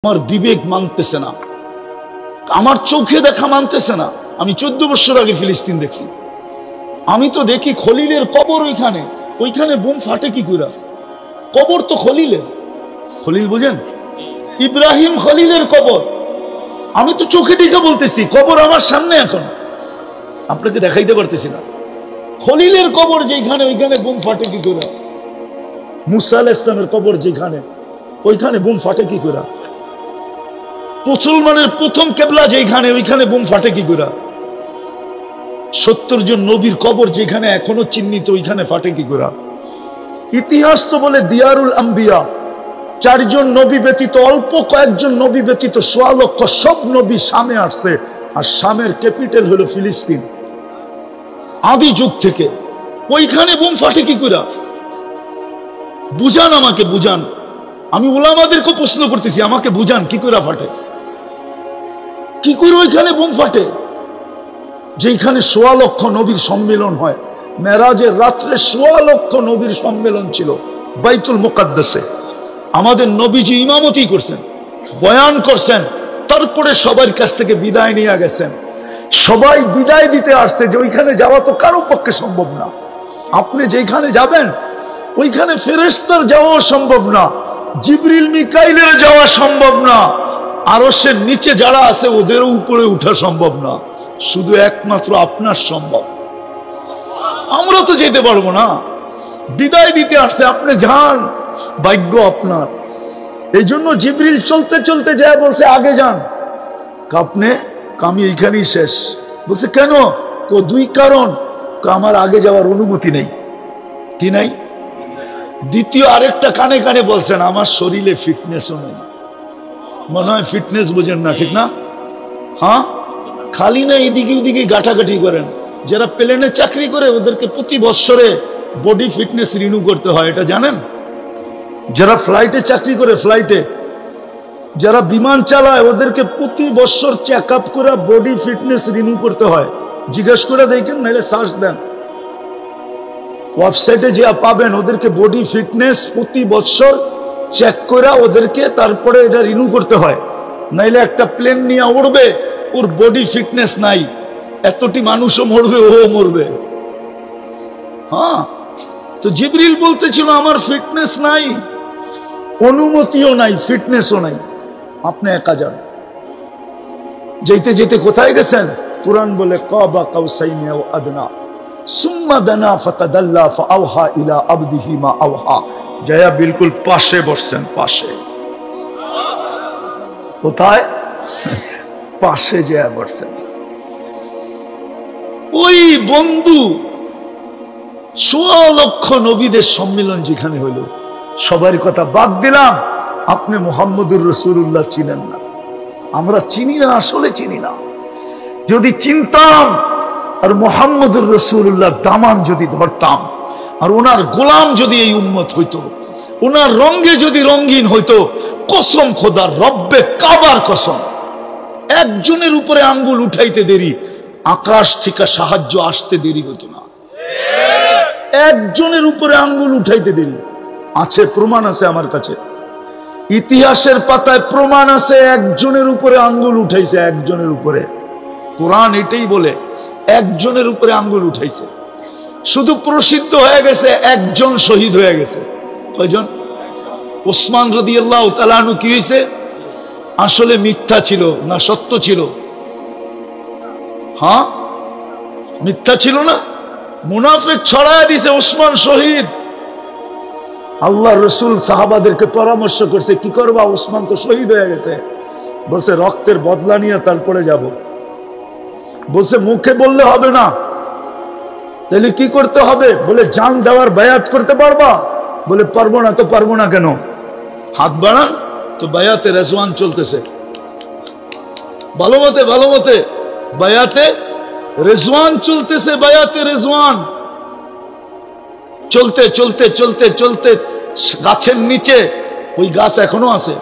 আমার বিবেক মানতেছে না, আমার চোখে দেখা মানতেছে না। আমি 14 বছর আগে ফিলিস্তিন দেখছি। আমি তো দেখি খলিলের কবর, ওইখানে বোম ফাটে কি করে? কবর তো খলিলের, খলিল বুঝেন, ইব্রাহিম খলিলের কবর। আমি তো চোখে দেখে বলতেছি, কবর আমার সামনে, এখন আপনাকে দেখাইতে পারতেছি না। খলিলের কবর যেখানে, ওইখানে বোম ফাটে কি করে? মুসা আলাইহিস সালামের কবর যেখানে, ওইখানে বোম ফাটে কি করে? মুসলমানের প্রথম কেবলা যেখানে, ওইখানে বোম ফাটে কি করে? 70 জন নবীর কবর যেখানে এখনো চিহ্নিত, ওইখানে ফাটে কি করে? ইতিহাস তো বলে দিয়ারুল আম্বিয়া, 4 জন নবী ব্যতীত, অল্প কয়েকজন নবী ব্যতীত 1.25 লক্ষ সব নবী শামে আসছে। আর শামের ক্যাপিটাল হলো ফিলিস্তিন আদি যুগ থেকে। ওইখানে বোম ফাটে কি করে? বুঝান, আমাকে বুঝান। আমি উলামাদেরকে প্রশ্ন করতেছি, আমাকে বুঝান কি করে ফাটে, কি করে ওইখানে বোম ফাটে? যেখানে 1.25 লক্ষ নবীর সম্মেলন হয়। মেরাজের রাত্রে 1.25 লক্ষ নবীর সম্মেলন ছিল বাইতুল মুকাদ্দাসে। আমাদের নবীজি ইমামতি করছেন, বয়ান করছেন, তারপরে সবার কাছ থেকে বিদায় নিয়ে গেছেন। সবাই বিদায় দিতে আসছে যে ওইখানে যাওয়া তো কারো পক্ষে সম্ভব না। আপনি যেখানে যাবেন ওইখানে ফেরেশতার যাওয়া সম্ভব না, জিবরিল মিকাইলের যাওয়া সম্ভব না, আরশের নিচে যারা আছে ওদেরও উপরে উঠা সম্ভব না, শুধু একমাত্র আপনার সম্ভব। আমরা তো যেতে পারবো না। বিদায় দিতে আসছে, আপনি যান, ভাগ্য আপনার। এই জন্য জিবরিল চলতে চলতে যায় বলছে আগে যান। আপনি, আমি এইখানেই শেষ। বলছে কেন? 2 কারণ। আমার আগে যাওয়ার অনুমতি নেই। কি নাই? দ্বিতীয় আরেকটা কানে কানে বলছেন, আমার শরীরে ফিটনেসও নেই। মনে হয় ফিটনেস বুঝেন না, ঠিক না? হ্যাঁ, খালি না এদিকে ওদিকে গাটাগাটি করেন। যারা প্লেনে চাকরি করে ওদেরকে প্রতি বছরে বডি ফিটনেস রিনিউ করতে হয়, এটা জানেন? যারা ফ্লাইটে চাকরি করে, ফ্লাইটে যারা বিমান চালায় ওদেরকে প্রতি বছর চেক আপ করে বডি ফিটনেস রিনিউ করতে হয়। জিজ্ঞেস করে দেখেন, নাহলে সার্চ দেন, ওয়েবসাইটে যে পাবেন। ওদেরকে বডি ফিটনেস প্রতি বছর চেক করে ওদেরকে তারপরে এটা রিনিউ করতে হয়। নাইলে একটা প্লেন নিয়ে উড়বে, ওর বডি ফিটনেস নাই, এতটি মানুষও মরবে, ও মরবে। হ্যাঁ, তো জিবরিল বলতেছিল আমার ফিটনেস নাই, অনুমতিও নাই, ফিটনেসও নাই, আপনি একা যান। যেতে যেতে কোথায় গেছেন? কুরআন বলে কাবা কাউসাইনি আও আদনা সুম্মা দানা ফাতাদাল্লা ফাআওহা ইলা আবদিহি মা আওহা। জয়া বিলকুল পাশে বসছেন, পাশে। কোথায়? পাশে জয়া বসছেন। ওই বন্ধু 1.25 লক্ষ নবীদের সম্মেলন যেখানে হইল, সবার কথা বাদ দিলাম, আপনি মুহাম্মদুর রাসূলুল্লাহ চিনেন না। আমরা চিনি না, আসলে চিনি না। যদি চিনতাম আর মুহাম্মদুর রাসূলুল্লাহর দামান যদি ধরতাম, আর ওনার গোলাম যদি এই উম্মত হইতো, ওনার রঙে যদি রঙিন হইতো, কসম খোদার, রব্বে কাবার কসম, একজনের উপরে আঙ্গুল উঠাইতে দেরি, আকাশ থেকে সাহায্য আসতে দেরি হতো না। একজনের উপরে আঙ্গুল উঠাইতে দেরি। আছে, প্রমাণ আছে আমার কাছে, ইতিহাসের পাতায় প্রমাণ আছে, একজনের উপরে আঙ্গুল উঠাইছে, একজনের উপরে। কোরআন এটাই বলে, একজনের উপরে আঙ্গুল উঠাইছে। শুধু প্রসিদ্ধ হয়ে গেছে, একজন শহীদ হয়ে গেছে। কয়জন? ওসমান রাদিয়াল্লাহু তাআলা আনহু কি হয়েছে? আসলে মিথ্যা ছিল না সত্য ছিল? হ্যাঁ, মিথ্যা ছিল না, মুনাফিক ছড়ায় দিছে, ওসমান শহীদ। আল্লাহ রসুল সাহাবাদেরকে পরামর্শ করছে, কি করবা? ওসমান তো শহীদ হয়ে গেছে। বলছে রক্তের বদলা নিয়ে তারপরে যাব। বলছে মুখে বললে হবে না, তাহলে কি করতে হবে? বলে জান দেওয়ার বায়াত করতে পারবা? বলে পারবো না। তো পারবো না কেন? হাত বাড়ান। তো বায়াতে রেজওয়ান চলতেছে, ভালো মতে ভালো মতে বায়াতে রেজওয়ান চলতেছে, বায়াতে রেজওয়ান চলতে চলতে চলতে চলতে গাছের নিচে, ওই গাছ এখনো আছে,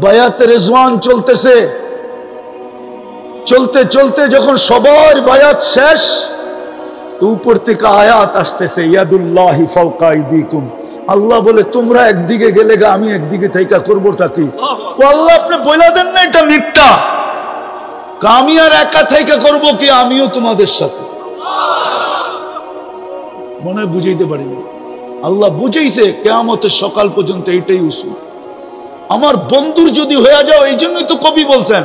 বায়াতে রেজওয়ান চলতেছে। চলতে চলতে যখন সবার বায়াত শেষ, তো উপর থেকে আয়াত আসতেছে, ইয়াদুল্লাহি ফাওকা আইদিকুম আল্লাহ বলে তোমরা একদিকে গেলে গা, আমি একদিকে থেকে করবোটা কি? আল্লাহ আপনি বলে দেন না এটা মিথ্যা, আমি আর একা থেকে করবো কি? আমিও তোমাদের সাথে। মনে হয় বুঝাইতে পারিনি। আল্লাহ বুঝাইছে কিয়ামতের সকাল পর্যন্ত এটাই উসুল। আমার বন্ধুর যদি হয়ে যাও, এই জন্যই তো কবি বলছেন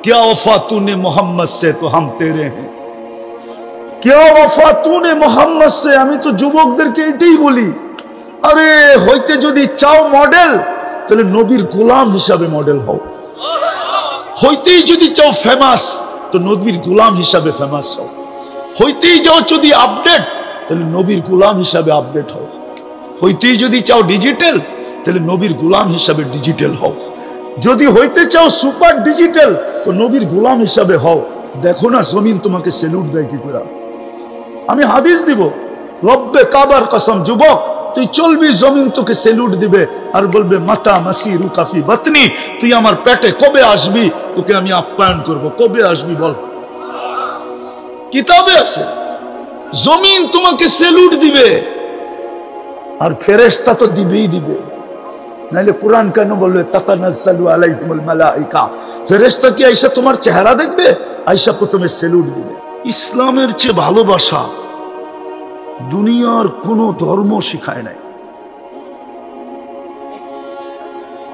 क्या वफा तूने मोहम्मद से तो हम तेरे हैं, क्या वफा तूने मोहम्मद से। আমি তো যুবকদেরকে এটাই বলি, আরে হইতে যদি চাও মডেল, তাহলে নবীর গোলাম হিসাবে মডেল হও। হইতেই যদি চাও ফেমাস, তো নবীর গোলাম হিসাবে ফেমাস হও। হইতেই যাও যদি আপডেট, তাহলে নবীর গোলাম হিসাবে আপডেট হও। হইতেই যদি চাও ডিজিটাল, তাহলে নবীর গোলাম হিসাবে ডিজিটাল হও। যদি হইতে চাও সুপার ডিজিটাল, তো নবীর গোলাম হিসাবে হও। দেখো না জমিন তোমাকে সেলুট দেয় কি করে। আমি হাদিস দিব, রব্বে কাবার কসম, যুবক তুই চলবি, জমিন তোকে সেলুট দিবে আর বলবে মাতা মাসিরু কাফি বাতনি, তুই আমার পেটে কবে আসবি, তোকে আমি আপ্যায়ন করব। কবে আসবি বল, কিতাবে আছে। জমিন তোমাকে সেলুট দিবে, আর ফেরেশতা তো দিবেই দিবে। নাইলে কোরআন কেন বলবে তাতানাজ্জালু আলাইহিমুল মালাইকা, ফেরেশতা কি আয়েশা তোমার চেহারা দেখবে? আয়েশা প্রথমে সেলুট দিবে। ইসলামের চেয়ে ভালোবাসা দুনিয়ার কোন ধর্ম শিখায় নাই।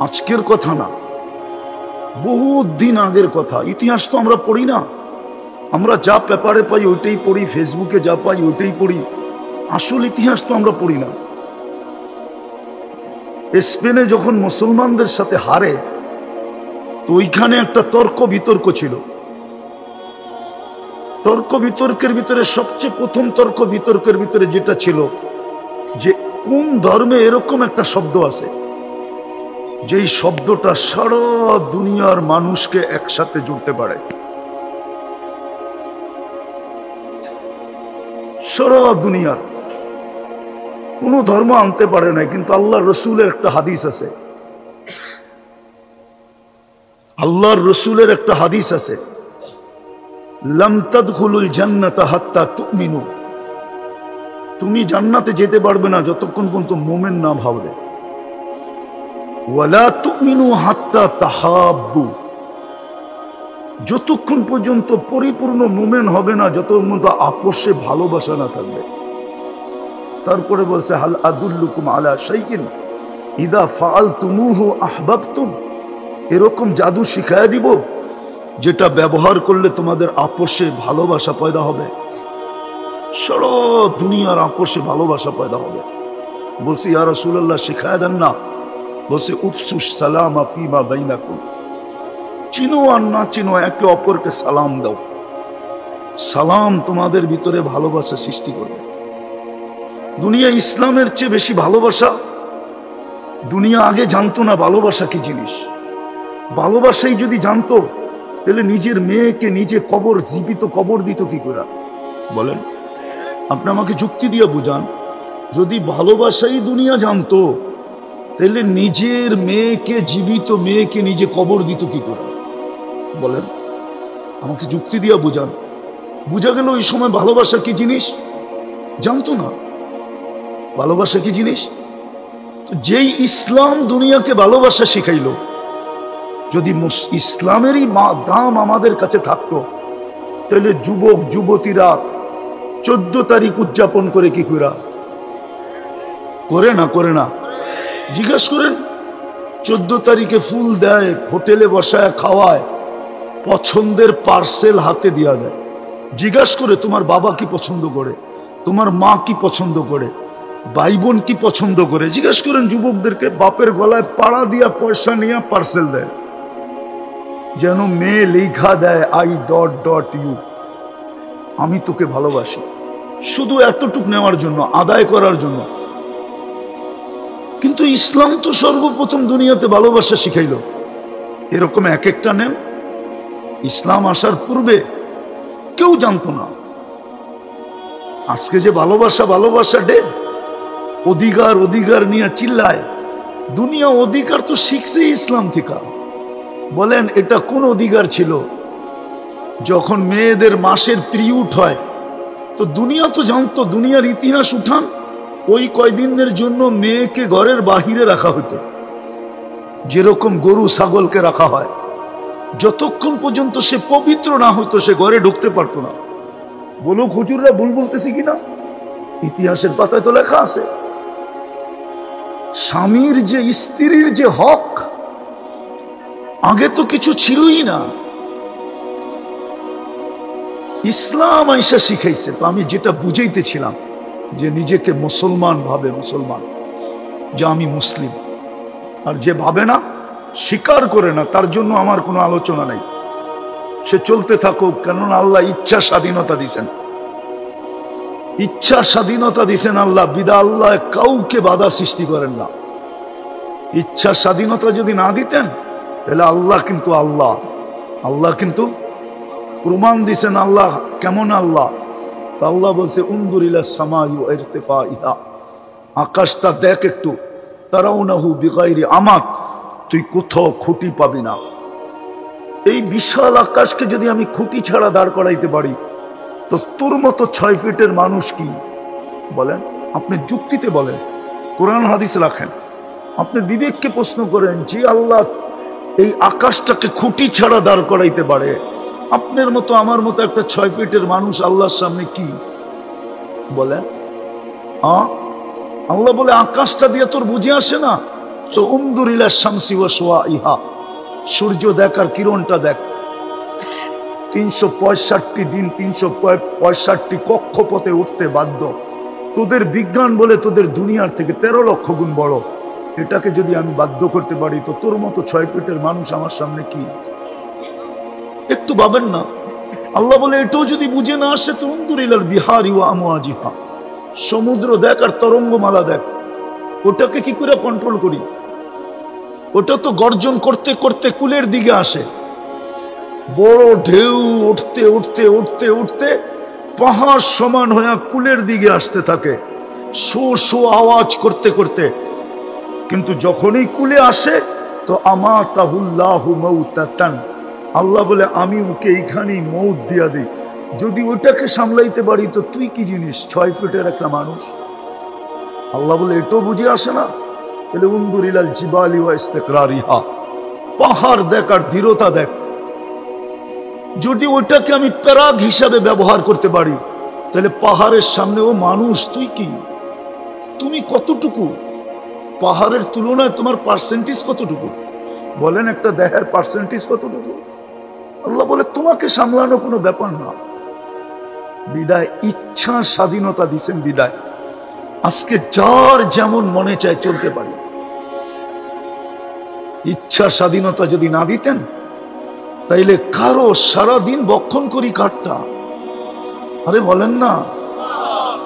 আজকের কথা না, বহুত দিন আগের কথা। ইতিহাস তো আমরা পড়ি না, আমরা যা পেপারে পাই ওইটাই পড়ি, ফেসবুকে যা পাই ওইটাই পড়ি। আসল ইতিহাস তো আমরা পড়ি না। স্পেনে যখন মুসলমানদের সাথে হারে, তো ওইখানে একটা তর্ক বিতর্ক ছিল। তর্ক বিতর্কের ভিতরে সবচেয়ে প্রথম তর্ক বিতর্কের ভিতরে যেটা ছিল, যে কোন ধর্মে এরকম একটা শব্দ আছে যেই শব্দটা সারা দুনিয়ার মানুষকে একসাথে জুড়তে পারে। সারা দুনিয়ার কোন ধর্ম আনতে পারে না, কিন্তু আল্লাহর রসুলের একটা হাদিস আছে। আল্লাহর রসুলের একটা হাদিস আছে, লাম তাদখুলুল জান্নাতা হাত্তা তুমিনু, তুমি জান্নাতে যেতে পারবে না যতক্ষণ পর্যন্ত মুমিন না ভাববে। ওয়ালা তুমিনু হাত্তা তাহাব্বু, যতক্ষণ পর্যন্ত পরিপূর্ণ মুমিন হবে না যতক্ষণ পর্যন্ত আপোষে ভালোবাসা না থাকবে। তারপরে বলছে হাল আদুল্লুকুম আলা শাইইন ইযা ফাআলতুমুহু আহবাবতুম, এরকম জাদু শিখায়া দিব যেটা ব্যবহার করলে তোমাদের আপোষে ভালোবাসা পয়দা হবে। সারা দুনিয়ার আপোষে ভালোবাসা পয়দা হবে। বলছি ইয়া রাসূলুল্লাহ শিখায়া দেন না। বলছে উফসুস সালামা ফিমা বাইনাকুম, চিনো আর না চিনো একে অপরকে সালাম দাও। সালাম তোমাদের ভিতরে ভালোবাসা সৃষ্টি করবে। দুনিয়া ইসলামের চেয়ে বেশি ভালোবাসা, দুনিয়া আগে জানতো না ভালোবাসা কি জিনিস। ভালোবাসাই যদি জানতো, তাহলে নিজের মেয়েকে নিজে কবর, জীবিত কবর দিত কি করে বলেন? আপনি আমাকে যুক্তি দিয়ে বুঝান। যদি ভালোবাসাই দুনিয়া জানতো, তাহলে নিজের মেয়েকে, জীবিত মেয়েকে নিজে কবর দিত কি করে বলেন? আমাকে যুক্তি দিয়ে বুঝান। বুঝা গেল ওই সময় ভালোবাসা কি জিনিস জানতো না। ভালোবাসা কি জিনিস? যেই ইসলাম দুনিয়াকে ভালোবাসা শিখাইল, যদি ইসলামেরই দাম আমাদের কাছে থাকতো, তাহলে যুবক যুবতীরা 14 তারিখ উদযাপন করে কি করে না করে না? জিজ্ঞেস করেন। 14 তারিখে ফুল দেয়, হোটেলে বসায় খাওয়ায়, পছন্দের পার্সেল হাতে দিয়া দেয়। জিজ্ঞাসা করে তোমার বাবা কি পছন্দ করে, তোমার মা কি পছন্দ করে, ভাই বোন কি পছন্দ করে। জিজ্ঞাসা করেন যুবকদেরকে। বাপের গলায় পাড়া দিয়া পয়সা নিয়ে পার্সেল দেয়, যেন মেয়ে লেখা দেয় আই ডট ডট ইউ, আমি তোকে ভালোবাসি, শুধু এতটুক নেওয়ার জন্য, আদায় করার জন্য। কিন্তু ইসলাম তো সর্বপ্রথম দুনিয়াতে ভালোবাসা শিখাইল। এরকম এক একটা নেন, ইসলাম আসার পূর্বে কেউ জানতো না। আজকে যে ভালোবাসা ভালোবাসা ডে, অধিকার অধিকার নিয়ে চিল্লায়, দুনিয়া অধিকার তো শিখছে ইসলাম থেকে। বলেন এটা কোন অধিকার ছিল? যখন মেয়েদের মাসের পিরিয়ড হয়, তো দুনিয়া তো জানতো, দুনিয়ার ইতিহাস উঠান, ওই কয়দিনের জন্য মেয়েকে ঘরের বাহিরে রাখা হতো, যেরকম গরু ছাগলকে রাখা হয়। যতক্ষণ পর্যন্ত সে পবিত্র না হতো সে ঘরে ঢুকতে পারতো না। বলো হুজুররা ভুল বলতেছি কিনা? ইতিহাসের পাতায় তো লেখা আছে। স্বামীর যে স্ত্রীর যে হক, আগে তো কিছু ছিলই না, ইসলাম আইসা শিখাইছে। তো আমি যেটা বুঝাইতেছিলাম যে নিজেকে মুসলমান ভাবে, মুসলমান যে আমি মুসলিম, আর যে ভাবে না, স্বীকার করে না, তার জন্য আমার কোনো আলোচনা নাই। সে চলতে থাকুক, কেননা আল্লাহ ইচ্ছা স্বাধীনতা দিছেন, ইচ্ছা স্বাধীনতা দিছেন আল্লাহ। বিদা আল্লাহ কাউকে বাধা সৃষ্টি করেন না। ইচ্ছা স্বাধীনতা যদি না দিতেন তাহলে আল্লাহ কিন্তু আল্লাহ, আল্লাহ কিন্তু প্রমাণ দিছেন আল্লাহ কেমন আল্লাহ। তা আল্লাহ বলছে উনজুর ইলা সামাই ওয়া ইরতিফাইহা, আকাশটা দেখ একটু, তারাউনাহু বিগাইরি আমাত, তুই কোথাও খুঁটি পাবি না। এই বিশাল আকাশকে যদি আমি খুঁটি ছাড়া দাঁড় করাইতে পারি, তো তোর মতো 6 ফিটের মানুষ কি বলেন? আপনি যুক্তিতে বলেন, কোরআন হাদিস রাখেন, আপনি বিবেককে প্রশ্ন করেন, যে আল্লাহ এই আকাশটাকে খুঁটি ছাড়া দাঁড় করাইতে পারে, আপনার মতো আমার মতো একটা 6 ফিটের মানুষ আল্লাহর সামনে কি বলেন? আল্লাহ বলে আকাশটা দিয়ে তোর বুঝে আসে না? তো উনজুর ইলা শামসি ওয়া শুআইহা, সূর্য দেখ আর কিরণটা দেখ। 365 দিন 365 কক্ষপথে উঠতে বাধ্য। তোদের বিজ্ঞান বলে তোদের দুনিয়ার থেকে 13 লক্ষ গুণ বড়। এটাকে যদি আমি বাধ্য করতে পারি, তো তোর মতো 6 ফিটের মানুষ আমার সামনে কি? একটু ভাবেন না। আল্লাহ বলে এটাও যদি বুঝে না আসে, তো উনজুর ইলাল বিহারি ওয়া আমওয়াজিহা, সমুদ্র দেখ আর তরঙ্গমালা দেখ। ওটাকে কি করে কন্ট্রোল করি? ওটা তো গর্জন করতে করতে কুলের দিকে আসে, বড় ঢেউ উঠতে উঠতে উঠতে উঠতে পাহাড় সমান হয়ে কুলের দিকে আসতে থাকে, শো শো আওয়াজ করতে করতে। কিন্তু যখনই কুলে আসে তো আমাতাহুল্লাহু মাউতাতান, আল্লাহ বলে আমি ওকে এইখানেই মৌত দিয়া দিই। যদি ওটাকে সামলাইতে পারি, তো তুই কি জিনিস, 6 ফিটের একটা মানুষ। আল্লাহ বলে এটাও বুঝে আসে না? তাহলে উনজুর ইলাল জিবালি ওয়া ইস্তিকরারিহা, পাহাড় দেখ আর দৃঢ়তা দেখ। যদি ওটাকে আমি প্যারাগ হিসাবে ব্যবহার করতে পারি, তাহলে পাহাড়ের সামনে ও মানুষ, তুই কি, তুমি কতটুকু? পাহাড়ের তুলনায় তোমার পার্সেন্টেজ কতটুকু? বলেন একটা দেহের পার্সেন্টেজ কতটুকু? আল্লাহ বলে তোমাকে সামলানো কোনো ব্যাপার না। বিদায় ইচ্ছা স্বাধীনতা দিছেন, বিদায় আজকে যার যেমন মনে চায় চলতে পারি। ইচ্ছা স্বাধীনতা যদি না দিতেন, তাইলে কারো সারাদিন বক্ষণ করি কাঠটা। আরে বলেন না,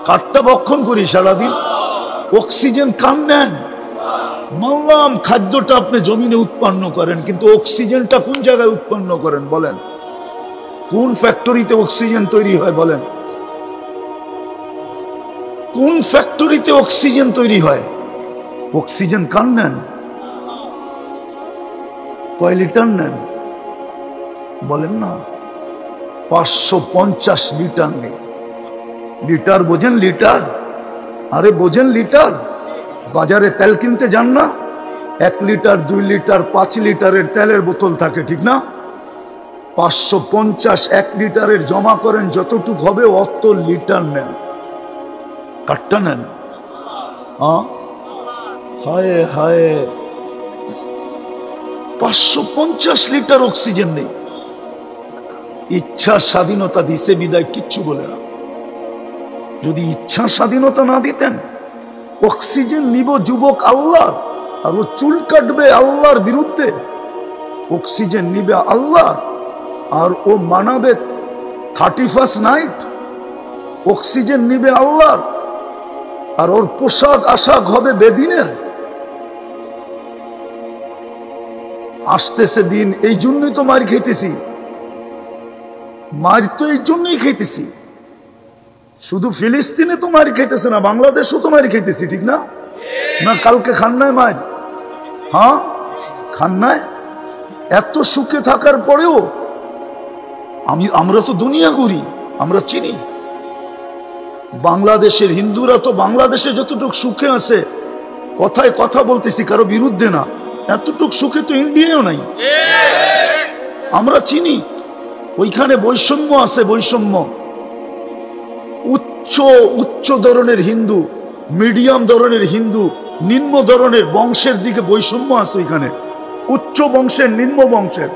কাঠটা বক্ষণ করি সারাদিন, অক্সিজেন কাম নেন। মানলাম খাদ্যটা আপনি জমিনে উৎপন্ন করেন, কিন্তু অক্সিজেনটা কোন জায়গায় উৎপন্ন করেন বলেন? কোন ফ্যাক্টরিতে অক্সিজেন তৈরি হয় বলেন? কোন ফ্যাক্টরিতে অক্সিজেন তৈরি হয়? অক্সিজেন কান নেন? কয় লিটার নেন বলেন না? 550 লিটার নেই। লিটার বোঝেন? লিটার, আরে বোঝেন লিটার? বাজারে তেল কিনতে যান না, 1 লিটার 2 লিটার 5 লিটারের তেলের বোতল থাকে, ঠিক না? 550 1 লিটারের জমা করেন, যতটুকু হবে অত লিটার নেন, কাটটা নেন। হায় হায়, 550 লিটার অক্সিজেন নেই। ইচ্ছা স্বাধীনতা দিছে বিদায় কিচ্ছু বলে না। যদি ইচ্ছা স্বাধীনতা না দিতেন, অক্সিজেন নিব যুবক আল্লাহ, আর ও চুল কাটবে আল্লাহর বিরুদ্ধে। অক্সিজেন নিবে আল্লাহ, আর ও মানাবে 31st নাইট। অক্সিজেন নিবে আল্লাহ, আর ওর পোশাক আশাক হবে বেদিনের। আসতেছে দিন, এই জন্যই তো মার খেতেছি, মার তো এই জন্যই খেতেছি। শুধু ফিলিস্তিনে তো মার খাইতেছে না, বাংলাদেশও তো মার খাইতেছি, ঠিক না? না কালকে খান নাই মার? হ্যাঁ খান নাই? এত সুখে থাকার পরেও আমরা তো দুনিয়া ঘুরি, আমরা চিনি। বাংলাদেশের হিন্দুরা তো বাংলাদেশে যতটুকু সুখে আছে, কথায় কথা বলতেছি কারো বিরুদ্ধে না, এতটুকু সুখে তো ইন্ডিয়াও নাই। আমরা চিনি ওইখানে বৈষম্য আছে, বৈষম্য। উচ্চ উচ্চ ধরনের হিন্দু, মিডিয়াম ধরনের হিন্দু, নিম্ন ধরনের বংশের দিকে বৈষম্য আছে ওইখানে, উচ্চ বংশের নিম্ন বংশের।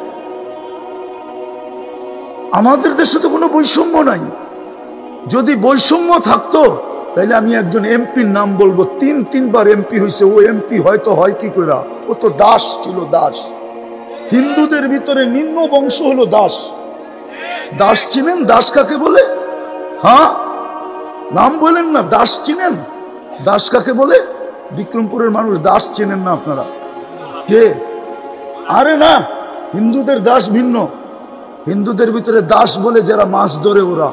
আমাদের দেশে তো কোনো বৈষম্য নাই। যদি বৈষম্য থাকতো তাহলে আমি একজন এমপির নাম বলবো, তিনবার এমপি হয়েছে, ও এমপি হয়তো হয় কি করে? ও তো দাস ছিল, দাস। হিন্দুদের ভিতরে নিম্ন বংশ হলো দাস। দাস চিনেন? দাস কাকে বলে? হ্যাঁ, নাম বলেন না, দাস চিনেন? দাস কাকে বলে? বিক্রমপুরের মানুষ দাস চেনেন না আপনারা? কে? আরে না, হিন্দুদের দাস ভিন্ন। হিন্দুদের ভিতরে দাস বলে যারা মাছ ধরে, ওরা।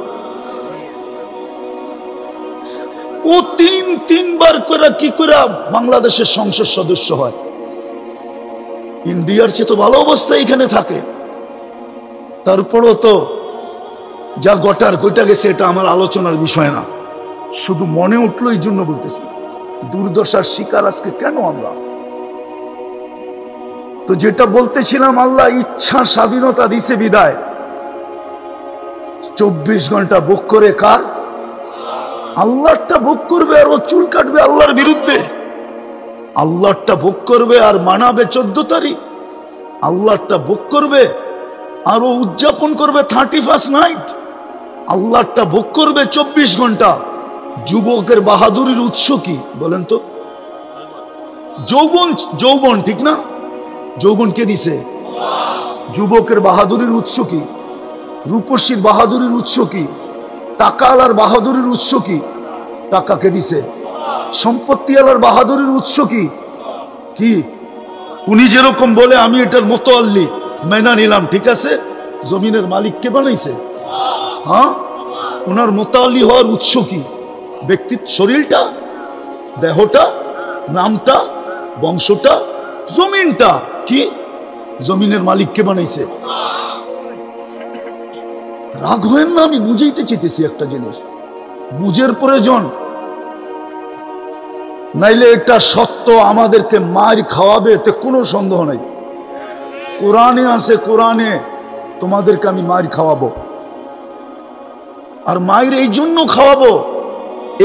ও তিনবার করে কি করে বাংলাদেশের সংসদ সদস্য হয়? ইন্ডিয়ার চেয়ে তো ভালো অবস্থা এখানে থাকে। তারপরও তো যা গটার কইটা গেছে, এটা আমার আলোচনার বিষয় না, শুধু মনে উঠলো এই জন্য বলতেছি। দুর্দশার শিকার আজকে কেন আমরা? তো যেটা বলতেছিলাম, আল্লাহ ইচ্ছা স্বাধীনতা দিছে বিদায় 24 ঘন্টা ভোগ করে কার? আল্লাহটা ভোগ করবে আর ও চুল কাটবে আল্লাহর বিরুদ্ধে। আল্লাহটা ভোগ করবে আর মানাবে 14 তারিখ। আল্লাহটা ভোগ করবে আর ও উদযাপন করবে 31st নাইট। আল্লাহটা ভোগ করবে 24 ঘন্টা। যুবকের বাহাদুরির উৎস কি বলেন তো? যৌবন, যৌবন, ঠিক না? যৌবন কে দিছে? যুবকের বাহাদুরির উৎস কি? রূপসীর বাহাদুরির উৎস কি? টাকা আলার বাহাদুরির উৎস কি? টাকা কে দিছে? সম্পত্তি আলার বাহাদুরির উৎস কি? কি? উনি যেরকম বলে আমি এটার মতো আল্লি মেনা নিলাম, ঠিক আছে। জমিনের মালিক কে বানাইছে? হ্যাঁ, ওনার মোতাল্লি হওয়ার উৎস কি? ব্যক্তিত্ব, শরীরটা, দেহটা, নামটা, বংশটা, জমিনটা। কি? জমিনের মালিক কে বানাইছে? রাগ হয়েন না, আমি বুঝাইতে চেতেছি একটা জিনিস, বুঝের প্রয়োজন। নাইলে এটা সত্য, আমাদেরকে মার খাওয়াবে, এতে কোনো সন্দেহ নাই। কোরআনে আছে, কোরআনে তোমাদেরকে আমি মার খাওয়াবো। আর মায়ের এই জন্য খাওয়াবো,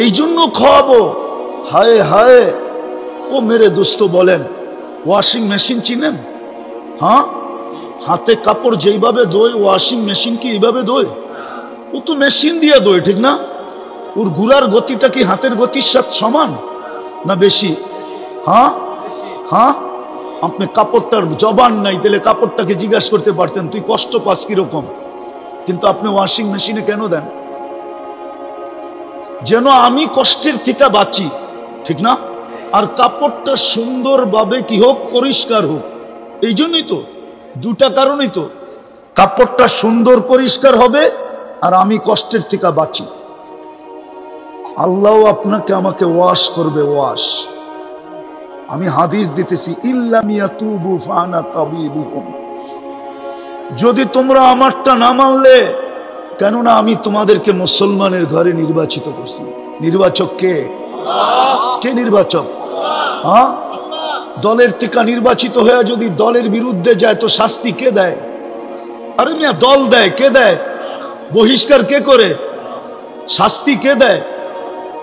এই জন্য খাওয়াবো। হায় হায়, ও মেরে দোস্ত বলেন, ওয়াশিং মেশিন চিনেন? হ্যাঁ, হাতে কাপড় যেইভাবে ধোয়, ওয়াশিং মেশিন কি এইভাবে ধোয়? ও তো মেশিন দিয়ে ধোয়, ঠিক না? ওর ঘুরার গতিটা কি হাতের গতির সাথে সমান না বেশি? হ্যাঁ হ্যাঁ, আপনি কাপড়টার জবান নাই, তাহলে কাপড়টাকে জিজ্ঞাসা করতে পারতেন তুই কষ্ট পাস কিরকম। কিন্তু আপনি ওয়াশিং মেশিনে কেন দেন? যেন আমি কষ্টের থেকে বাঁচি, ঠিক না? আর কাপড়টা সুন্দরভাবে কি হোক, পরিষ্কার হোক। এই জন্যই তো, দুটা কারণই তো। কাপড়টা সুন্দর পরিষ্কার হবে আর আমি কষ্টের থেকে বাঁচি। আল্লাহ আপনাকে আমাকে ওয়াশ করবে, ওয়াশ। আমি হাদিস দিতেছি, ইল্লাম ইয়াতুবু ফানা তাবিবুহুম। যদি তোমরা আমারটা না মানলে, কেননা আমি তোমাদেরকে মুসলমানের ঘরে নির্বাচিত করছি। নির্বাচক কে? কে নির্বাচক? হ্যাঁ, দলের থেকে নির্বাচিত হয়ে যদি দলের বিরুদ্ধে যায় তো শাস্তি কে দেয়? আরে মিয়া, দল দেয়। কে দেয়? বহিষ্কার কে করে? শাস্তি কে দেয়?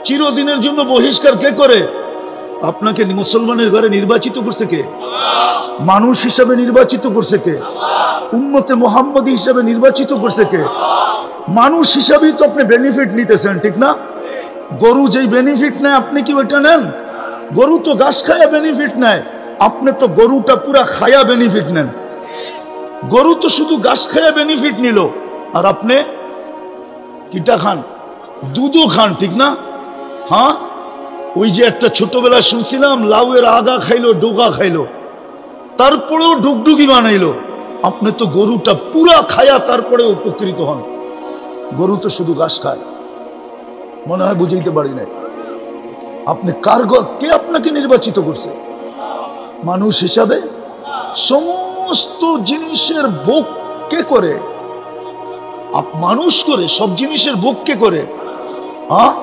চিরদিনের জন্য বহিষ্কার কে করে? আপনাকে মুসলমানের ঘরে নির্বাচিত করছে কে? মানুষ হিসাবে নির্বাচিত করছে কে? উম্মতে মুহাম্মদী হিসাবে নির্বাচিত করছে কে? মানুষ হিসাবেই তো আপনি বেনিফিট নিতেছেন, ঠিক না? গরু যেই বেনিফিট নেয়, আপনি কি ওইটা নেন? গরু তো ঘাস খায়া বেনিফিট নেয়, আপনি তো গরুটা পুরা খায়া বেনিফিট নেন। গরু তো শুধু ঘাস খায়া বেনিফিট নিল, আর আপনি কিটা খান? দুধও খান, ঠিক না? হ্যাঁ, ওই যে একটা ছোটবেলায় শুনছিলাম, লাউয়ের আগা খাইলো, ডোকা খাইলো, তারপরেও ডুগডুগি বানাইলো। আপনি তো গরুটা পুরা খায়া তারপরে উপকৃত হন। গরু তো শুধু ঘাস খায়। মনে হয় বুঝাইতে পারি নাই। আপনি কার, কে আপনাকে নির্বাচিত করছে? মানুষ হিসাবে। সমস্ত জিনিসের ভোগ কে করে? মানুষ করে। সব জিনিসের ভোগ কে করে? হ্যাঁ,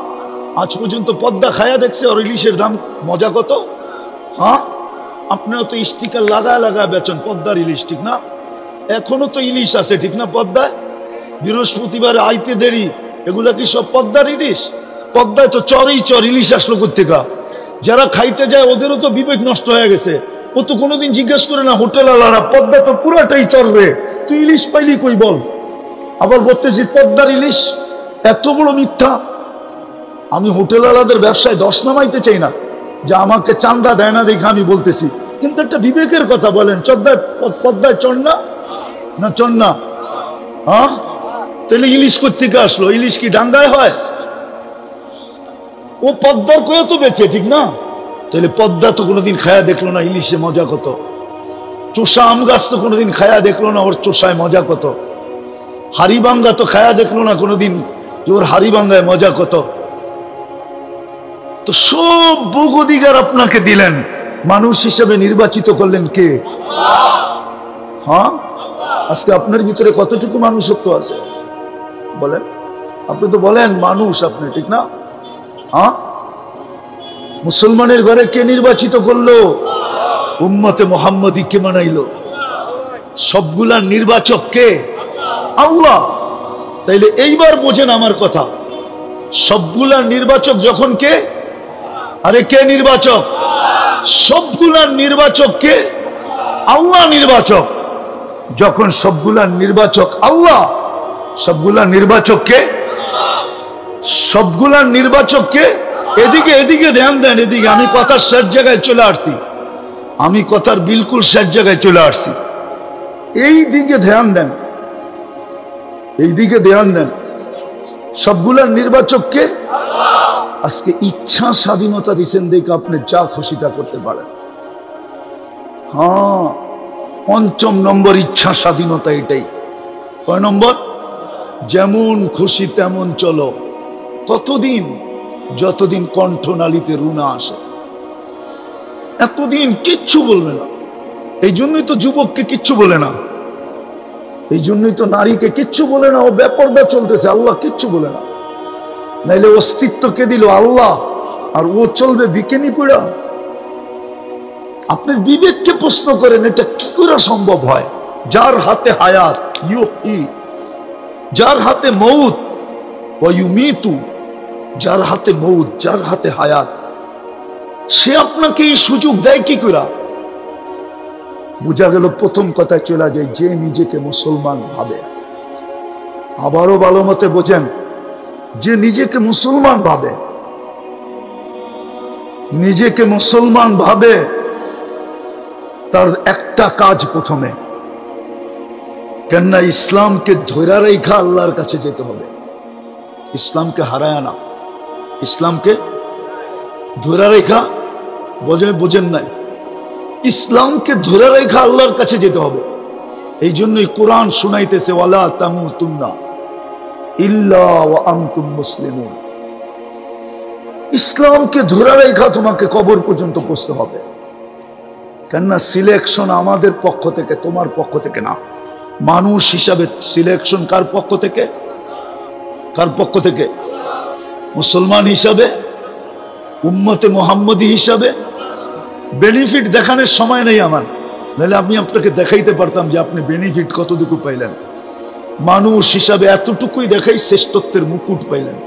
আজ পর্যন্ত পদ্মা খায়া দেখছে আর ইলিশের দাম মজা কত? হ্যাঁ, আপনারা তো স্টিকার লাগা বেচন পদ্মার ইলিশ, ঠিক না? এখনো তো ইলিশ আছে, ঠিক না? পদ্মায় বৃহস্পতিবার আইতে দেরি, এগুলা কি সব পদ্মার ইলিশ? পদ্মায় তো চরই চর, ইলিশ আসলো কোথেকে? যারা খাইতে যায় ওদেরও তো বিবেক নষ্ট হয়ে গেছে। ও তো কোনোদিন জিজ্ঞেস করে না হোটেল আলারা, পদ্মা তো পুরাটাই চরবে, তুই ইলিশ পাইলি কই বল? আবার বলতেছি পদ্মার ইলিশ, এত বড় মিথ্যা। আমি হোটেল আলাদের ব্যবসায় দশ নামাইতে চাই না, যে আমাকে চান্দা দেয় না দেখে আমি বলতেছি, কিন্তু একটা বিবেকের কথা বলেন, পদ্মায় চর না চর না? হ্যাঁ, তাহলে ইলিশ কোথেকে আসলো? ইলিশ কি ডাঙ্গায় হয়? ও পদ্মার করে তো বেচে, ঠিক না? তাহলে পদ্মা তো কোনোদিন খায়া দেখলো না ইলিশে মজা কত। চোষা আম গাছ তো কোনোদিন খায়া দেখলো না ওর চোষায় মজা কত। হাড়িভাঙ্গা তো খায়া দেখলো না কোনোদিন যে ওর হাড়িভাঙ্গায় মজা কত। তো সব ভোগ অধিকার আপনাকে দিলেন, মানুষ হিসেবে নির্বাচিত করলেন কে? হ্যাঁ, আজকে আপনার ভিতরে কতটুকু মানুষত্ব আছে বলেন? আপনি তো বলেন মানুষ আপনি, ঠিক না? হ্যাঁ, মুসলমানের ঘরে কে নির্বাচিত করলো? উম্মতে মুহাম্মদী কে বানাইলো? সবগুলার নির্বাচক কে? আল্লাহ। তাইলে এইবার বোঝেন আমার কথা, সবগুলার নির্বাচক যখন কে? আরে কে নির্বাচক? সবগুলার নির্বাচক কে? আল্লাহ নির্বাচক। যখন সবগুলার নির্বাচক আল্লাহ, সবগুলার নির্বাচক কে? সবগুলার নির্বাচক কে? এদিকে ধ্যান দেন, এদিকে। আমি কথার শেষ জায়গায় চলে আসছি, আমি কথার বিলকুল শেষ জায়গায় চলে আসছি। এই দিকে ধ্যান দেন, এই দিকে ধ্যান দেন। সবগুলার নির্বাচক কে? আজকে ইচ্ছা স্বাধীনতা দিচ্ছেন দেখে আপনি যা খুশি তা করতে পারেন। হ্যাঁ, পঞ্চম নম্বর ইচ্ছা স্বাধীনতা এটাই। কয় নম্বর? যেমন খুশি তেমন চলো। কতদিন? যতদিন কণ্ঠনালীতে রুনা আসে, এতদিন কিচ্ছু বলবে না। এই জন্যই তো যুবককে কিচ্ছু বলে না, এই জন্যই তো নারীকে কিচ্ছু বলে না। ও বেপরদা চলতেছে, আল্লাহ কিচ্ছু বলে না। নাইলে অস্তিত্ব কে দিল? আল্লাহ। আর ও চলবে বিকেনি পুরা। আপনার বিবেককে প্রশ্ন করেন, এটা কি করে সম্ভব হয়? যার হাতে হায়াত ইউহি, যার হাতে মউত ওয়া ইউমিতু, যার হাতে মউত, যার হাতে হায়াত, সে আপনাকে এই সুযোগ দেয় কি করে? বোঝা গেল প্রথম কথায় চলে যায়, যে নিজেকে মুসলমান ভাবে। আবারও ভালো মতে বোঝেন, যে নিজেকে মুসলমান ভাবে, নিজেকে মুসলমান ভাবে, তার একটা কাজ প্রথমে, কেননা ইসলামকে ধরে রেখা আল্লাহর কাছে যেতে হবে। ইসলামকে হারায় না, ইসলামকে ধরে রেখা। বোঝেন নাই? ইসলামকে ধরে রেখা আল্লাহর কাছে যেতে হবে। এই জন্যই কোরআন শুনাইতেছে, ওয়ালা তামুতুন্না ইল্লা ওয়া আনতুম মুসলিমুন। ইসলামকে ধরে রেখা তোমাকে কবর পর্যন্ত পৌঁছতে হবে। কেননা সিলেকশন আমাদের পক্ষ থেকে, তোমার পক্ষ থেকে না। মানুষ হিসাবে সিলেকশন কার পক্ষ থেকে? কার পক্ষ থেকে? মুসলমান হিসাবে, উম্মতে মুহাম্মদী হিসাবে। বেনিফিট দেখানোর সময় নেই আমার, নাহলে আমি আপনাকে দেখাইতে পারতাম যে আপনি বেনিফিট কতটুকু পাইলেন। মানুষ হিসাবে এতটুকুই দেখাই, শ্রেষ্ঠত্বের মুকুট পাইলেন।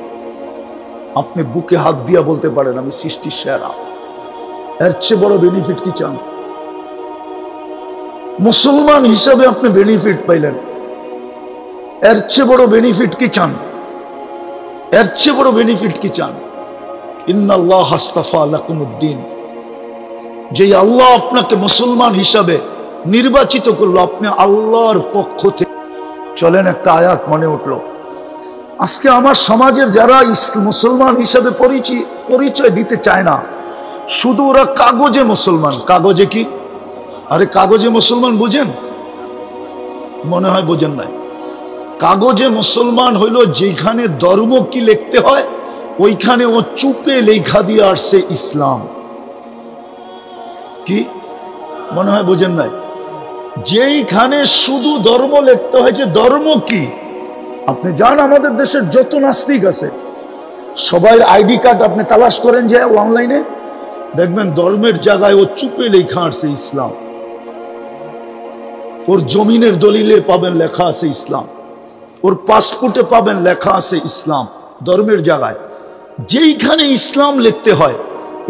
আপনি বুকে হাত দিয়া বলতে পারেন আমি সৃষ্টির সেরা। এর চেয়ে বড় বেনিফিট কি চান? মুসলমান হিসাবে আপনি বেনিফিট পাইলেন, এর চেয়ে বড় বেনিফিট কি চান? এর চেয়ে বড় বেনিফিট কি চান? ইন্নাল্লাহ আস্তাফা লাকুমুদ্দিন। যে আল্লাহ আপনাকে মুসলমান হিসাবে নির্বাচিত করলো, আপনি আল্লাহর পক্ষ থেকে চলেন। একটা আয়াত মনে উঠলো, আজকে আমার সমাজের যারা মুসলমান হিসাবে পরিচয় দিতে চায় না, শুধু ওরা কাগজে মুসলমান। কাগজে কি? আরে কাগজে মুসলমান বুঝেন? মনে হয় বোঝেন নাই। কাগজে মুসলমান হইল যেখানে ধর্ম কি লিখতে হয় ওইখানে ও চুপে লেখা দিয়ে আসছে ইসলাম। কি মনে হয় বোঝেন নাই? যেইখানে শুধু ধর্ম লিখতে হয়েছে, ধর্ম কি? আপনি জান আমাদের দেশের যত নাস্তিক আছে সবাই আইডি কার্ড আপনি তালাশ করেন যে অনলাইনে, দেখবেন ধর্মের জায়গায় ও চুপে লেখা আছে ইসলাম। ওর জমিনের দলিলে পাবেন লেখা আছে ইসলাম, ওর পাসপোর্টে পাবেন লেখা আছে ইসলাম। ধর্মের জায়গায় যেইখানে ইসলাম লিখতে হয়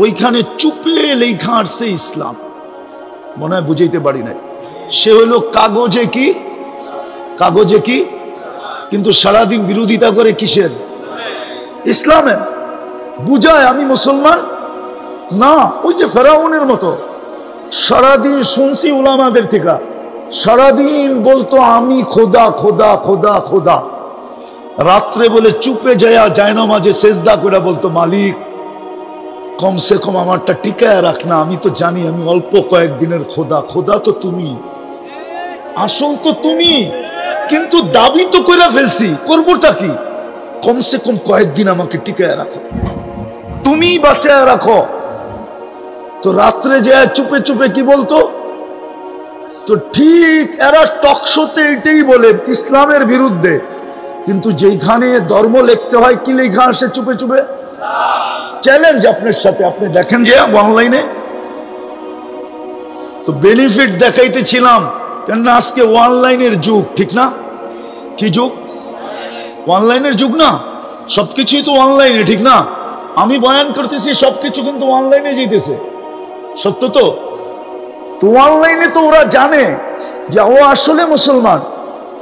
ওইখানে চুপে লেখা আছে ইসলাম। মনে হয় বুঝাইতে পারি নাই। সে হলো কাগজে কি, কাগজে কি, কিন্তু সারাদিন বিরোধিতা করে কিসের? ইসলামের। বুঝায় আমি মুসলমান না, ওই যে ফেরাউনের মতো সারাদিন শুনছি উলামাদের থেকে, সারাদিন বলতো আমি খোদা খোদা খোদা খোদা, রাত্রে বলে চুপে যায় না মাঝে সেজদা করে বলতো মালিক কমসে কম আমারটা টিকায় রাখ না, আমি তো জানি আমি অল্প কয়েকদিনের খোদা, খোদা তো তুমি, আসল তো তুমি, কিন্তু দাবি তো করে ফেলছি, করবোটা কি? কমসে কম কয়েকদিন আমাকে টিকায় রাখো, তুমি বাঁচায় রাখো। তো রাত্রে যায় চুপে চুপে কি বলতো? তো ঠিক এরা টকশোতে এটাই বলে ইসলামের বিরুদ্ধে, কিন্তু যেখানে ধর্ম লিখতে হয় কি লেখা আসে চুপে চুপে? চ্যালেঞ্জ আপনার সাথে, আপনি দেখেন যে অনলাইনে। তো বেনিফিট দেখাইতেছিলাম, কেননা আজকে অনলাইনের যুগ, ঠিক না? কি যুগ? অনলাইনের যুগ না, সবকিছুই তো অনলাইনে, ঠিক না? আমি বয়ান করতেছি সবকিছু কিন্তু অনলাইনে যেতেছে, সত্য তো? তো অনলাইনে তো ওরা জানে যে ও আসলে মুসলমান।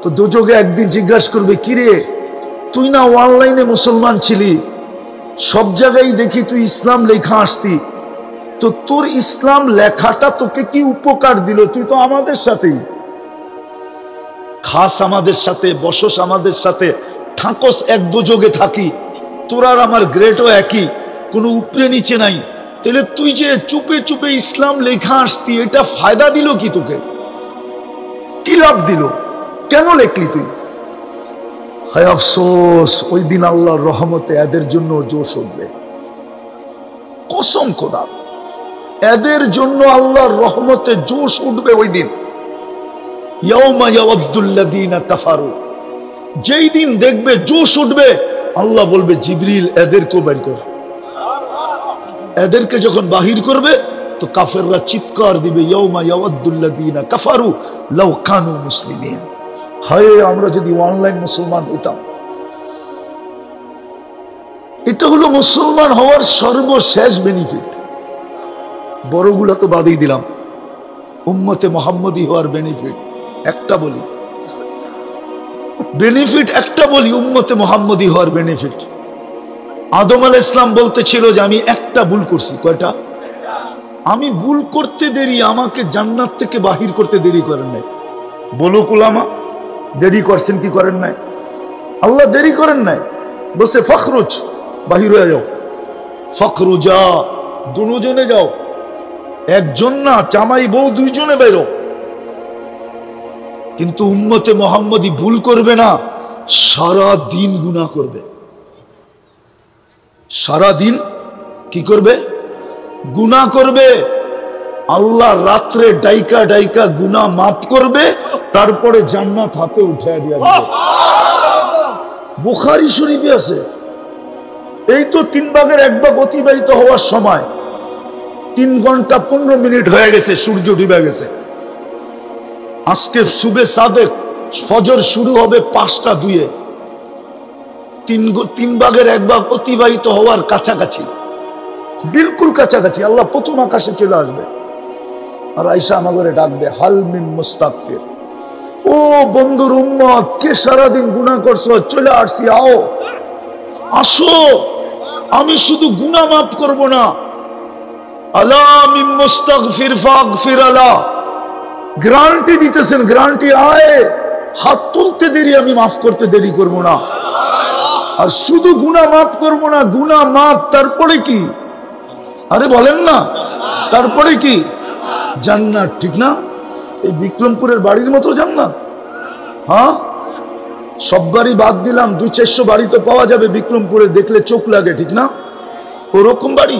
তো দুযোগে একদিন জিজ্ঞাসা করবে, কিরে তুই না অনলাইনে মুসলমান ছিলি, সব জায়গায় দেখি তুই ইসলাম লেখা আসতি, তো তোর ইসলাম লেখাটা তোকে কি উপকার দিল? তুই তো আমাদের সাথেই খাস, আমাদের সাথে বসস, আমাদের সাথে থাকস, এক দুযোগে থাকি, তোর আর আমার গ্রেডও একই, কোনো উপরে নিচে নাই। তাহলে তুই যে চুপে চুপে ইসলাম লেখা আসতি, এটা ফায়দা দিল কি তোকে? কি লাভ দিল? কেন লেখলি তুই? হায় আফসোস, ওই দিন আল্লাহর রহমতে এদের জন্য জোশ উঠবে, কসম খোদা, এদের জন্য আল্লাহর রহমতে জোশ উঠবে ওই দিন। ইয়াউমা ইয়াওয়াদ্দুল্লাযীনা কাফারু, যেই দিন দেখবে জোশ উঠবে, আল্লাহ বলবে জিবরিল এদেরকে বের কর। এদেরকে যখন বাহির করবে তো কাফেররা চিৎকার দিবে, ইয়াউমা ইয়াওয়াদ্দুল্লাযীনা কাফারু লাউ কানু মুসলিমিন। হায় আমরা যদি অনলাইন মুসলমান হইতাম। এটা হলো মুসলমান হওয়ার সর্বশেষ বেনিফিট। বড়গুলা তো বাদই দিলাম, উম্মতে মুহাম্মদী হওয়ার বেনিফিট একটা বলি, বেনিফিট একটা বলি, উম্মতে মুহাম্মদী হওয়ার বেনিফিট। আদম আলাইহিস সালাম বলতেছিল যে আমি একটা ভুল করছি। কয়টা? আমি ভুল করতে দেরি, আমাকে জান্নাত থেকে বাহির করতে দেরি করেন নাই। বলুক উলামা, দেরি করছেন কি করেন নাই? আল্লাহ দেরি করেন নাই, বসে ফখরুজ বাহির হয়ে যাও, ফখরুজা দুজনে যাও, একজন না, জামাই বউ দুইজনে বেরো। কিন্তু উম্মতে মুহাম্মদী ভুল করবে না, সারা দিন গুনাহ করবে। সারা দিন কি করবে? গুনাহ করবে। আল্লাহ রাত্রে ডাইকা ডাইকা গুনাহ মাফ করবে, তারপরে জান্নাত হাতে উঠায় দিয়ে দিবে। বুখারী শরীফে আছে। এই তো 3 ভাগের 1 ভাগ অতিবাহিত হওয়ার সময় 3 ঘন্টা 15 মিনিট হয়ে গেছে, সূর্য ডুবে গেছে। আজকে সুবে সাদেক ফজর শুরু হবে 5টা 2-এ, 3 ভাগের 1 ভাগ অতিবাহিত হওয়ার কাছাকাছি, বিলকুল কাছাকাছি। আল্লাহ প্রথম আকাশে চলে আসবে আর আয়েশা আমাকে ডাকবে, হাল মিন মুস্তাগফির। ও বন্ধুর উম্মত, কে সারাদিন গুনাহ করছো, চলে আসছি, আও আসো, আমি শুধু গুনাহ মাফ করব না, আলা মিন মুস্তাগফির ফাগফির আলা, গ্যারান্টি দিতেছেন, গ্যারান্টি আয়, হাত তুলতে দেরি, আমি মাফ করতে দেরি করব না। আর শুধু গুনাহ মাফ করব না, গুনাহ মাফ, তারপরে কি? আরে বলেন না, তারপরে কি? জান্নাত, ঠিক না? এই বিক্রমপুরের বাড়ির মতো জান্নাত। হ্যাঁ, সব বাড়ি বাদ দিলাম, 200-400 বাড়ি তো পাওয়া যাবে বিক্রমপুরে, দেখলে চোখ লাগে, ঠিক না? ওরকম বাড়ি।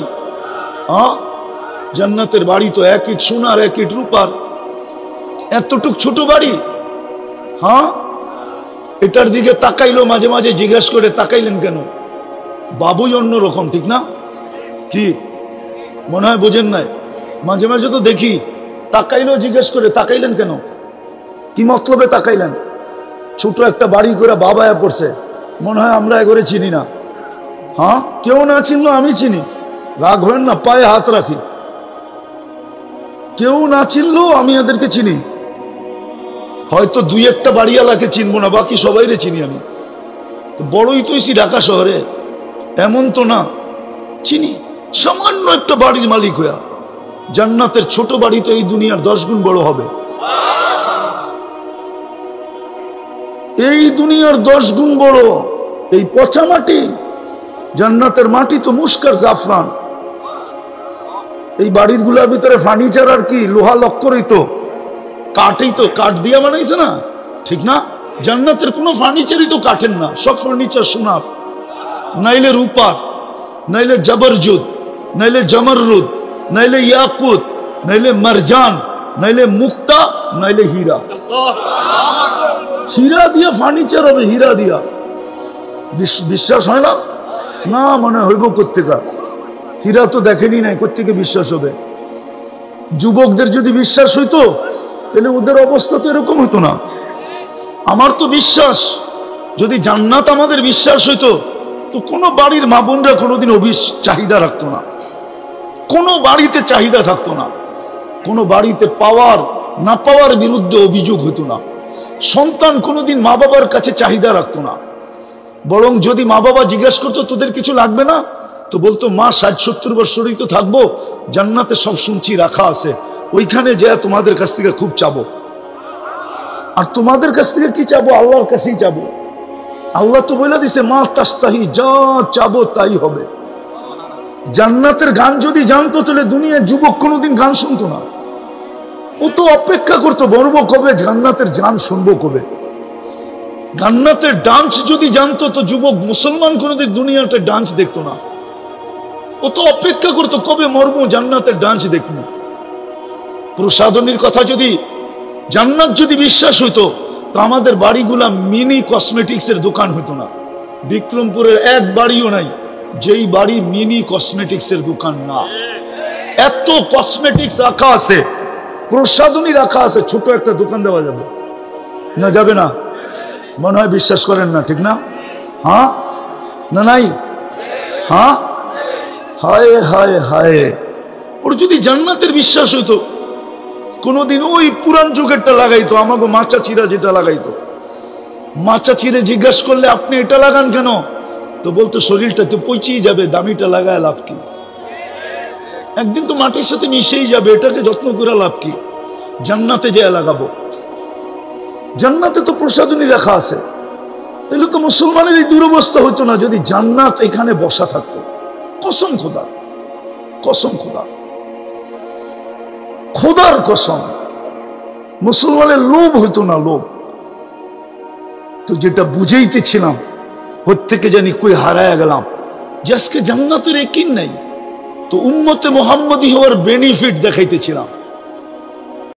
হ্যাঁ, জান্নাতের বাড়ি তো 1 ইট সোনার 1 ইট রূপার, এতটুক ছোট বাড়ি। হ্যাঁ, এটার দিকে তাকাইলো, মাঝে মাঝে জিজ্ঞাসা করে তাকাইলেন কেন? বাবুই অন্যরকম, ঠিক না? কি মনে হয় বোঝেন নাই? মাঝে মাঝে তো দেখি তাকাইলেও জিজ্ঞেস করে তাকাইলেন কেন, কি মতলবে তাকাইলেন? ছোট একটা বাড়ি করে বাবায়া পড়ছে, মনে হয় আমরা এগোরে চিনি না। হ্যাঁ, কেউ না চিনলো আমি চিনি, রাগ হবেন না, পায়ে হাত রাখি। কেউ না চিনলো আমি এদেরকে চিনি। হয়তো দুই একটা বাড়িওয়ালাকে চিনবো না, বাকি সবাইরে চিনি আমি। তো বড়ই তো এসি ঢাকা শহরে, এমন তো না, চিনি। সামান্য একটা বাড়ির মালিক হইয়া জান্নাতের ছোট বাড়ি তো এই দুনিয়ার 10 গুণ বড় হবে। এই দুনিয়ার 10 গুণ বড়। এই পচা মাটি, জান্নাতের মাটি তো মুস্কার জাফরান। এই বাড়ির গুলার ভিতরে ফার্নিচার আর কি, লোহা লক্করই তো, কাঠই তো, কাঠ দিয়া বানাইছে না, ঠিক না? জান্নাতের কোনো ফার্নিচারই তো কাঠের না, সব ফার্নিচার সোনার, নাইলে রূপার, নাইলে জবরজুদ, নাইলে জমররুদ, নাইলে ইয়াকুত, নাইলে মারজান, নাইলে মুক্তা, নাইলে হীরা। হীরা দিয়া ফার্নিচার হবে, হীরা দিয়া। বিশ্বাস হয় না? না মানে হইব কোত্থেকা? হীরা তো দেখেনি নাই, কোত্থেকে বিশ্বাস হবে? যুবকদের যদি বিশ্বাস হইতো তাহলে ওদের অবস্থা তো এরকম হতো না। আমার তো বিশ্বাস, যদি জান্নাত আমাদের বিশ্বাস হইতো তো কোনো বাড়ির মা বোনরা কোনোদিন চাহিদা রাখতো না, কোনো বাড়িতে চাহিদা থাকতো না, কোনো বাড়িতে পাওয়ার না পাওয়ার বিরুদ্ধে অভিযোগ হতো না, সন্তান কোনোদিন মা বাবার কাছে চাহিদা রাখতো না। বরং যদি মা বাবা জিজ্ঞেস করতো তোদের কিছু লাগবে না, তো বলতো মা 60-70 বছরই তো থাকবো, জান্নাতে সব শুনছি রাখা আছে, ওইখানে যা তোমাদের কাছ থেকে খুব চাবো। আর তোমাদের কাছ থেকে কি চাবো? আল্লাহর কাছেই চাবো। আল্লাহ তো বলে দিছে মা তাস্তাহি, যা চাবো তাই হবে। জান্নাতের গান যদি জানতো তাহলে দুনিয়ার যুবক কোনোদিন গান শুনতো না। ও তো অপেক্ষা করতো বলবো কবে জান্নাতের গান শুনবো কবে। জান্নাতের ডান্স যদি জানতো তো যুবক মুসলমান কোনোদিন দুনিয়াতে ডান্স দেখতো না। ও তো অপেক্ষা করতো কবে মরবো জান্নাতের ডান্স দেখবো। প্রসাদনীর কথা যদি, জান্নাত যদি বিশ্বাস হইতো তো আমাদের বাড়িগুলা মিনি কসমেটিক্সের দোকান হইতো না। বিক্রমপুরের এক বাড়িও নাই যেই বাড়ি মিনি কসমেটিক্সের দোকান না। এত কসমেটিক্স রাখা আছে, প্রসাদনী রাখা আছে, ছোট একটা দোকান দেওয়া যাবে না? যাবে না? মনে হয় বিশ্বাস করেন না, ঠিক না? হ্যাঁ না নাই? হ্যাঁ, হায় হায় হায়। ওর যদি জান্নাতের বিশ্বাস হইতো কোনদিন ওই পুরান যুগেরটা লাগাইতো, আমাকে মাচা চিরা যেটা লাগাইতো। মাচা চিরে জিজ্ঞেস করলে আপনি এটা লাগান কেন, তো বলতো শরীরটা তো পচিয়ে যাবে, দামিটা লাগায় লাভ কি? একদিন তো মাটির সাথে মিশেই যাবে, এটাকে যত্ন করে লাভ কি? জান্নাতে যে লাগাবো। জান্নাতে তো প্রসাদনী রাখা আছে, তাহলে তো মুসলমানের এই দুরবস্থা হইতো না যদি জান্নাত এখানে বসা থাকতো। কসম খোদা, কসম খোদা, খোদার কসম, মুসলমানের লোভ হইতো না, লোভ। তো যেটা বুঝাইতেছিলাম প্রত্যেকে জানি কই হারায় গেলাম, যে আজকে জান্নাতের একিন নাই, তো উম্মতে মুহাম্মদী হওয়ার বেনিফিট দেখাইতেছিলাম।